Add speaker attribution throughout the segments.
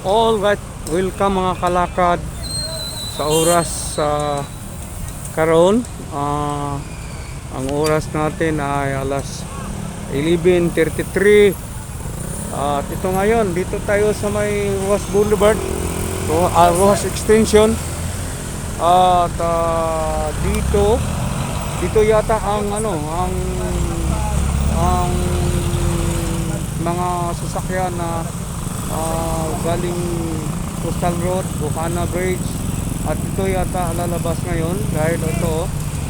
Speaker 1: Alright, welcome mga kalakad sa oras sa karon. Ang oras natin ay alas 11:33. At ito ngayon, dito tayo sa may Rojas Boulevard, Rojas Extension. At dito yata ang ang mga sasakyan na galing Coastal Road, Bukana Bridge. At ito yata lalabas ngayon dahil ito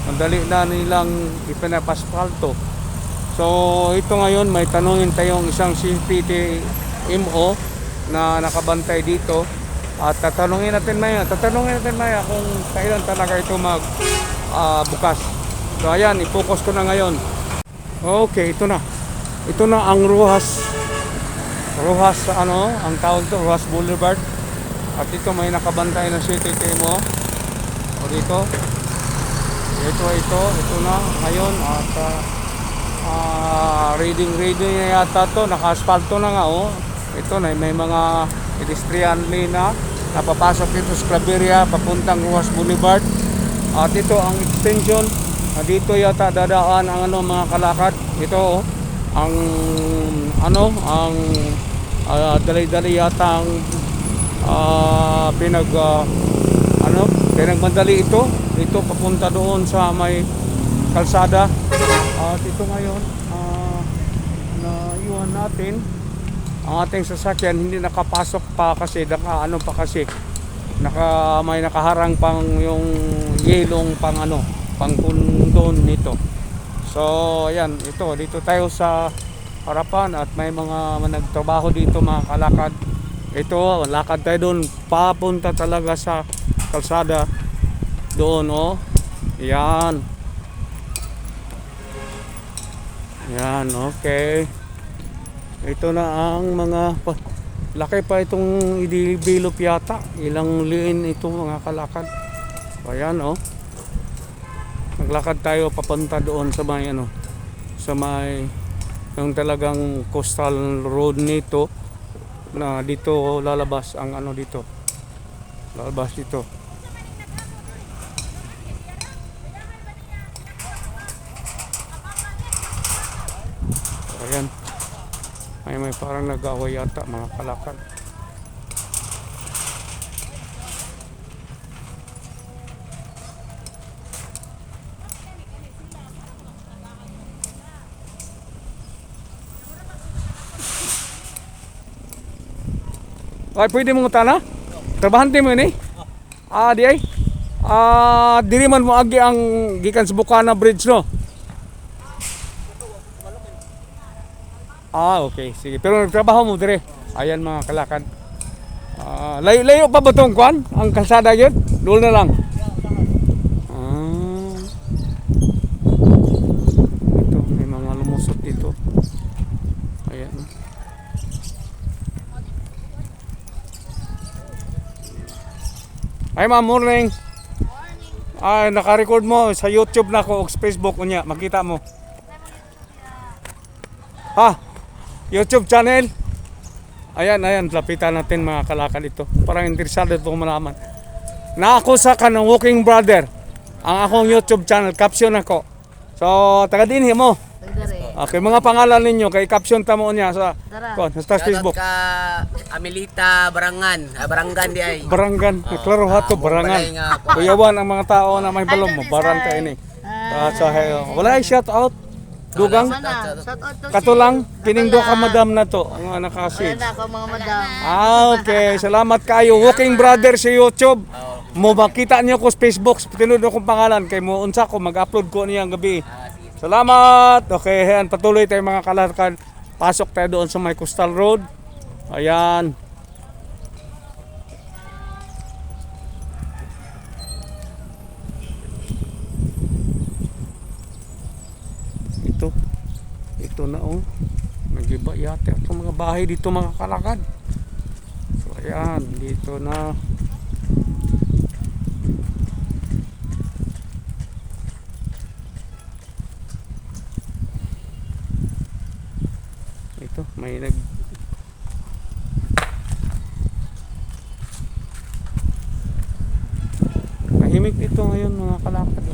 Speaker 1: madali na nilang ipinapaspalto. So ito ngayon, may tanungin tayong isang CPTMO na nakabantay dito. At tatanungin natin maya kung kailan talaga ito bukas. So ayan, i-focus ko na ngayon. Okay, ito na ang Rojas, ang tawag to, Rojas Boulevard. At dito may nakabantay na CPTMO. O dito ito na ngayon. At reading na yata to, naka-asphalto na nga. Ito na, may mga pedestrian lane na napapasok dito sa Claveria papuntang Rojas Boulevard. At ito ang extension. Dito yata dadaan ang mga kalakad. Ito ang dali-dali yata ang pinagmadali ito papunta doon sa may kalsada. At ito ngayon naiwan natin ang ating sasakyan, hindi nakapasok pa kasi may nakaharang pang yung yelong pang pundon nito. So ayan, dito tayo sa harapan at may mga nagtrabaho dito mga kalakad. Ito, lakad tayo doon papunta talaga sa kalsada doon. Yan, okay. Ito na ang mga laki pa itong i-develop yata. Ilang lane ito mga kalakad. Ayan naglakad tayo papunta doon sa may yung talagang coastal road nito, na dito lalabas ang dito. Ayan, may parang nag-away yata mga kalakad. Ay, pwede mong utana? Trabahante mo ni? Di ay? Diri man mo agi ang gikan sa Bukana Bridge, no? Okay, sige. Pero nagtrabaho mo dire. Ayan mga kalakad. Layo pa ba itong kwan? Ang kalsada yun? Doon na lang. Ito, may mga lumusot dito. Ayan. Ay ma'am, morning. Ay, naka-record mo sa YouTube na ko o sa Facebook niya, makita mo. YouTube channel. Ayan, lapitan natin mga kalakal ito. Parang interesado itong malaman. Naakusa ka ng Walking Brother. Ang akong YouTube channel, caption ako. So, taga dinhi mo. Okay, mga pangalan ninyo kay caption tamo niya sa Facebook.
Speaker 2: Ka Amelita Barangan di ay.
Speaker 1: Barangan, klaro hato barangan. Kuyawan ang mga tao na may balong mo, barang ka ini. Wala ay shout out. Dugang. Katulang piningdo ka madam na to ang naka-search.
Speaker 3: Wala ako mga madam.
Speaker 1: Okay, salamat kayo. Walking Brother sa YouTube. Mo makita niyo ko sa Facebook, tinuod akong pangalan kay mo unsa ko mag-upload ko niyang gabi. Salamat. Okay, ayan, patuloy tayo mga kalakad. Pasok tayo doon sa may Coastal Road. Ayan. Ito na nagiba yata itong mga bahay dito mga kalakad. So ayan, dito na. Ito may Tahimik ito ngayon mga kalakad.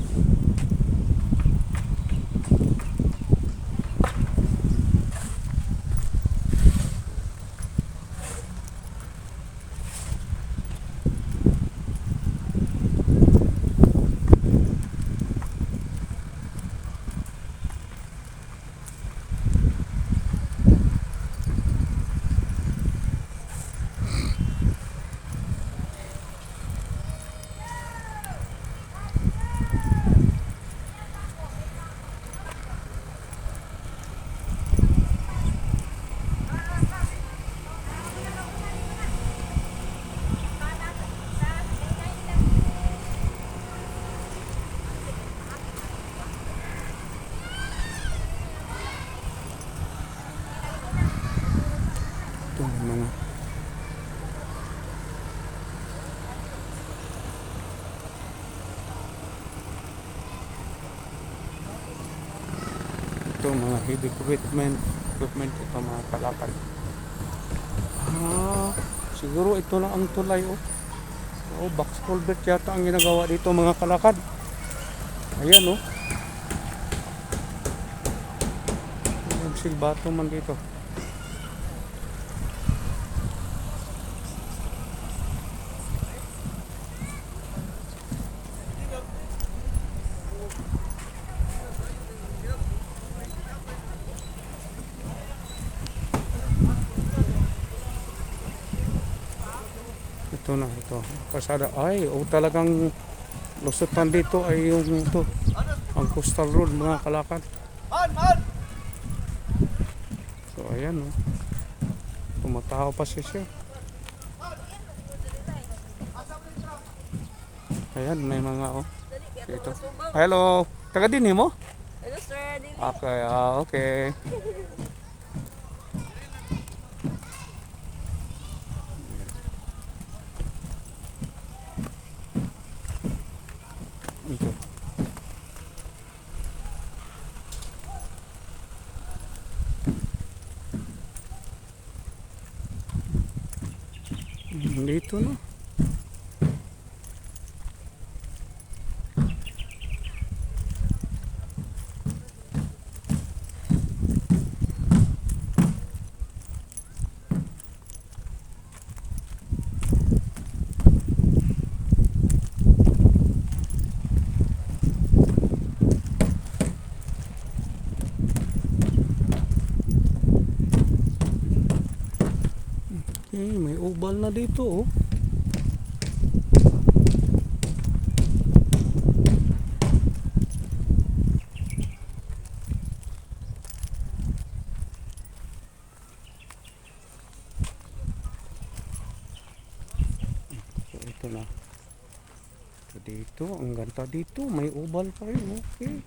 Speaker 1: Ito mga heavy equipment ito mga kalakad. Siguro ito lang ang tulay box culvert yata ang ginagawa dito mga kalakad. Ayan yung silbato man dito. Ito kasada talagang lusutan dito ay yung ang coastal road mga kalakad. So ayan tumatawa pa siya. Ayan may mga dito. Hello, taga din mo?
Speaker 3: Hello sir, dili.
Speaker 1: Okay, okay. Ito. Dito no. May ubal na dito So, ito na. Dito, ang ganda dito. May ubal pa rin. Okay.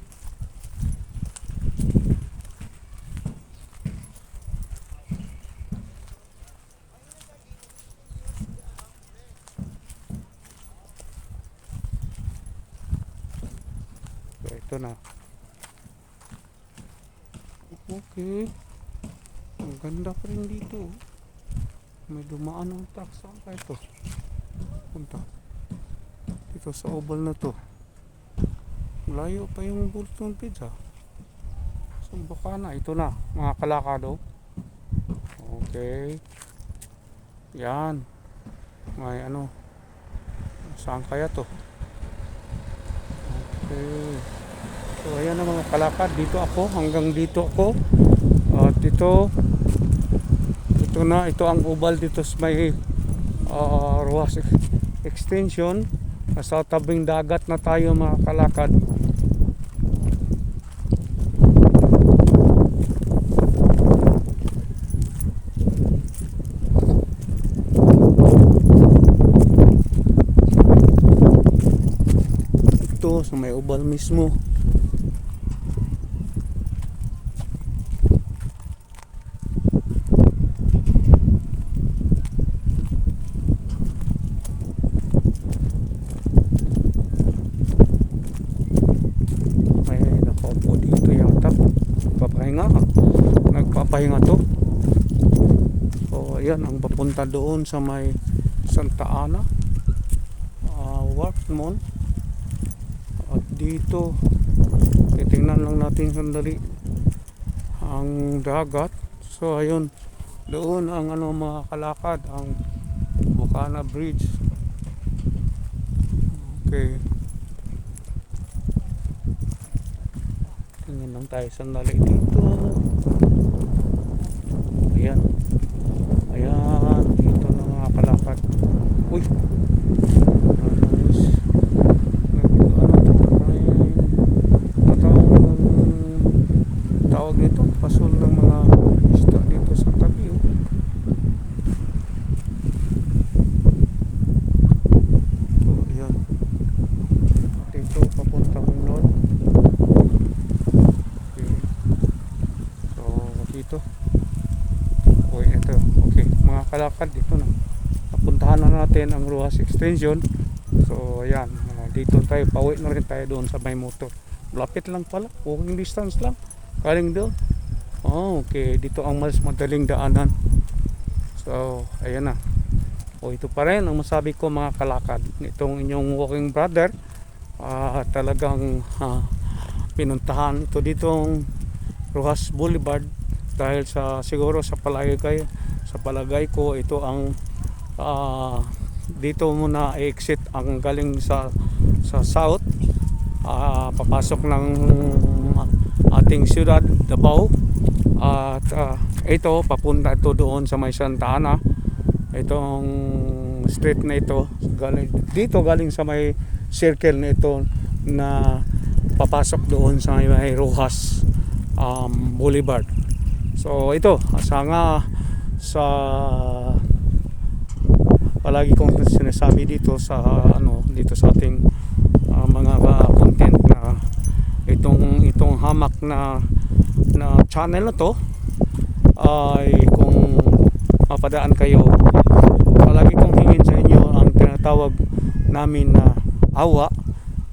Speaker 1: So, ito na. Okay. Ang ganda pa rin dito. May dumaan ng truck. Saan pa ito? Punta. Dito sa oval na to. Layo pa yung Bolton Pizza. So baka na. Ito na. Mga kalakado. Okay. Yan. May saan kaya to? Okay. So ayan na mga kalakad. Dito ako. Hanggang dito ako. At ito na. Ito ang oval dito sa may Ruas Extension. Nasa tabing dagat na tayo mga kalakad. Ito sa may oval mismo. Nagpapahinga to. So ayan ang papunta doon sa may Santa Ana Workmont. dito. Titingnan lang natin sandali ang dagat. So ayun, doon ang mga kalakad, ang Bukana Bridge. Okay. Tingnan lang tayo sandali dito. Ayan. Ayan, dito na mga kalakad. Uy. Nice. Tawag nito, pasol ng mga isda dito sa tabi. Oh. Oh, ayan. At ito, papuntang north. Okay. So, dito. Okay, ito. Okay, mga kalakad, dito na. Napuntahan na natin ang Rojas Extension. So, ayan. Dito tayo, pauwi na rin tayo doon sa may motor. Lapit lang pala, walking distance lang. Galing doon. Oh, okay, dito ang mas madaling daanan. So, ayan na. O, ito pa rin ang masabi ko mga kalakad. Itong inyong walking brother, talagang pinuntahan ito ditong Rojas Boulevard dahil siguro sa palagay ko ito ang dito muna exit ang galing sa south, papasok ng ating siyudad Davao, at ito papunta ito doon sa may Santa Ana. Itong street na ito galing sa may circle na ito na papasok doon sa may Rojas Boulevard. So ito sa palagi kong sinasabi dito sa dito sa ating mga content na itong hamak na channel na to ay kung mapadaan kayo, palagi kong hingin sa inyo ang tinatawag namin na awa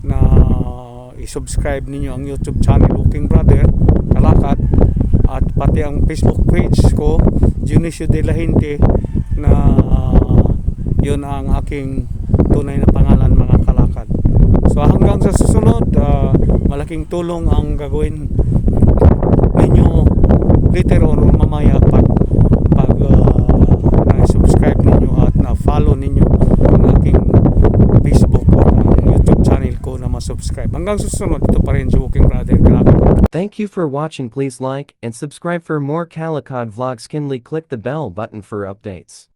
Speaker 1: na i-subscribe ninyo ang YouTube channel Walking Brother Kalakad, at pati ang Facebook page ko Junicio de la Gente, na yun ang aking tunay na pangalan mga kalakad. So hanggang sa susunod, malaking tulong ang gagawin ninyo later on mamaya pag na-subscribe ninyo at na-follow ninyo ang aking Facebook o ang YouTube channel ko na ma-subscribe. Hanggang susunod, ito pa rin si Walking Brother Kalakad.
Speaker 3: Thank you for watching. Please like and subscribe for more Calicut vlogs. Kindly click the bell button for updates.